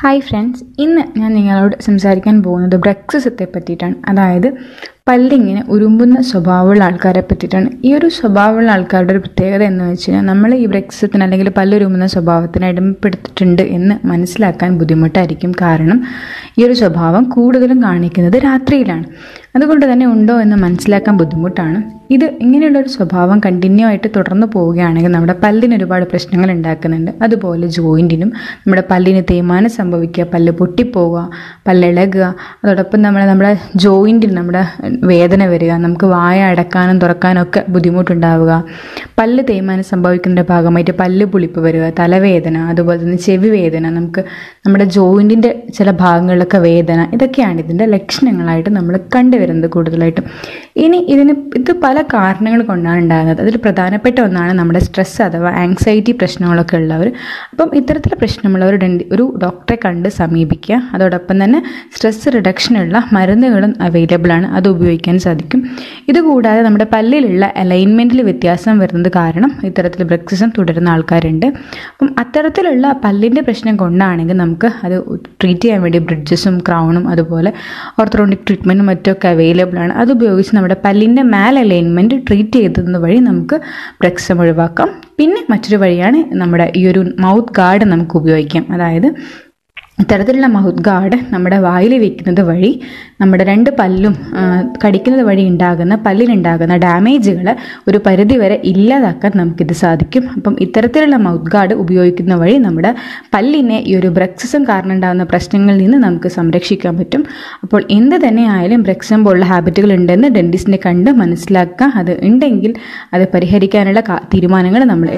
Hi friends, ഇന്ന് ഞാൻ നിങ്ങളോട് സംസാരിക്കാൻ പോകുന്നത് ബ്രക്സിസത്തെ പറ്റിയിട്ടാണ്. അതായത് പല്ലിങ്ങനെ ഉരുമ്പുന്ന സ്വഭാവമുള്ള ആൾക്കാരെ പറ്റിയിട്ടാണ്. ഈ ഒരു സ്വഭാവമുള്ള ആൾക്കാരുടെ ഒരു പ്രത്യേകത എന്ന് വെച്ച് കഴിഞ്ഞാൽ നമ്മൾ ഈ ബ്രക്സിസത്തിന് അല്ലെങ്കിൽ പല്ലുരുമ്പുന്ന സ്വഭാവത്തിന് അടിമപ്പെടുത്തിയിട്ടുണ്ട് എന്ന് മനസ്സിലാക്കാൻ ബുദ്ധിമുട്ടായിരിക്കും. കാരണം ഈ ഒരു സ്വഭാവം കൂടുതലും കാണിക്കുന്നത് രാത്രിയിലാണ്. അതുകൊണ്ട് തന്നെ ഉണ്ടോ എന്ന് മനസ്സിലാക്കാൻ ബുദ്ധിമുട്ടാണ്. ഇത് ഇങ്ങനെയുള്ളൊരു സ്വഭാവം കണ്ടിന്യൂ ആയിട്ട് തുടർന്ന് പോവുകയാണെങ്കിൽ നമ്മുടെ പല്ലിന് ഒരുപാട് പ്രശ്നങ്ങൾ ഉണ്ടാക്കുന്നുണ്ട്. അതുപോലെ ജോയിൻറ്റിനും നമ്മുടെ പല്ലിന് തേയ്മാനം സംഭവിക്കുക, പല്ല് പൊട്ടിപ്പോവുക, പല്ലിളകുക, അതോടൊപ്പം നമ്മുടെ ജോയിൻറ്റിൽ നമ്മുടെ വേദന വരിക, നമുക്ക് വായ അടക്കാനും തുറക്കാനും ഒക്കെ ബുദ്ധിമുട്ടുണ്ടാവുക, പല്ല് തേയ്മാനം സംഭവിക്കുന്നതിൻ്റെ ഭാഗമായിട്ട് പല്ല് പുളിപ്പ് വരിക, തലവേദന, അതുപോലെ തന്നെ ചെവി വേദന, നമുക്ക് നമ്മുടെ ജോയിൻറ്റിൻ്റെ ചില ഭാഗങ്ങളിലൊക്കെ വേദന, ഇതൊക്കെയാണ് ഇതിൻ്റെ ലക്ഷണങ്ങളായിട്ട് നമ്മൾ കണ്ടുവരുന്നത് കൂടുതലായിട്ടും. ഇനി ഇത് പല കാരണങ്ങൾ കൊണ്ടാണ് ഉണ്ടാകുന്നത്. അതിൽ പ്രധാനപ്പെട്ട ഒന്നാണ് നമ്മുടെ സ്ട്രെസ് അഥവാ ആങ്സൈറ്റി പ്രശ്നങ്ങളൊക്കെ ഉള്ളവർ. അപ്പം ഇത്തരത്തിലുള്ള പ്രശ്നമുള്ളവർ ഒരു ഡോക്ടറെ കണ്ട് സമീപിക്കുക. അതോടൊപ്പം തന്നെ സ്ട്രെസ് റിഡക്ഷനുള്ള മരുന്നുകളും അവൈലബിൾ ആണ്, അത് ഉപയോഗിക്കാൻ സാധിക്കും. ഇതുകൂടാതെ നമ്മുടെ പല്ലിലുള്ള അലൈൻമെൻറ്റിൽ വ്യത്യാസം വരുന്നത് കാരണം ഇത്തരത്തിൽ ബ്രക്സിസം തുടരുന്ന ആൾക്കാരുണ്ട്. അപ്പം അത്തരത്തിലുള്ള പല്ലിൻ്റെ പ്രശ്നം കൊണ്ടാണെങ്കിൽ നമുക്ക് അത് ട്രീറ്റ് ചെയ്യാൻ വേണ്ടി ബ്രിഡ്ജസും ക്രൗണും അതുപോലെ ഓർത്തോഡോണ്ടിക് ട്രീറ്റ്മെൻറ്റും മറ്റൊക്കെ അവൈലബിൾ ആണ്. അത് ഉപയോഗിച്ച് നമ്മുടെ പല്ലിൻ്റെ മാൽ അലൈൻമെൻറ്റ് ട്രീറ്റ് ചെയ്തത് വഴി നമുക്ക് ബ്രക്സിസം ഒഴിവാക്കാം. പിന്നെ മറ്റൊരു വഴിയാണ് നമ്മുടെ ഈ ഒരു മൗത്ത് ഗാർഡ് നമുക്ക് ഉപയോഗിക്കാം. അതായത് ഇത്തരത്തിലുള്ള മൗത്ത് ഗാർഡ് നമ്മുടെ വായിൽ വയ്ക്കുന്നത് വഴി നമ്മുടെ രണ്ട് പല്ലും കടിക്കുന്നത് വഴി പല്ലിനുണ്ടാകുന്ന ഡാമേജുകൾ ഒരു പരിധിവരെ ഇല്ലാതാക്കാൻ നമുക്കിത് സാധിക്കും. അപ്പം ഇത്തരത്തിലുള്ള മൗത്ത് ഗാർഡ് ഉപയോഗിക്കുന്ന വഴി നമ്മുടെ പല്ലിനെ ഈ ഒരു ബ്രക്സിസം കാരണം ഉണ്ടാകുന്ന പ്രശ്നങ്ങളിൽ നിന്ന് നമുക്ക് സംരക്ഷിക്കാൻ പറ്റും. അപ്പോൾ എന്ത് തന്നെ ആയാലും ബ്രക്സിസം പോലുള്ള ഹാബിറ്റുകൾ ഉണ്ടെന്ന് ഡെന്റിസ്റ്റിനെ കണ്ട് മനസ്സിലാക്കുക. അത് ഉണ്ടെങ്കിൽ അത് പരിഹരിക്കാനുള്ള തീരുമാനങ്ങൾ നമ്മൾ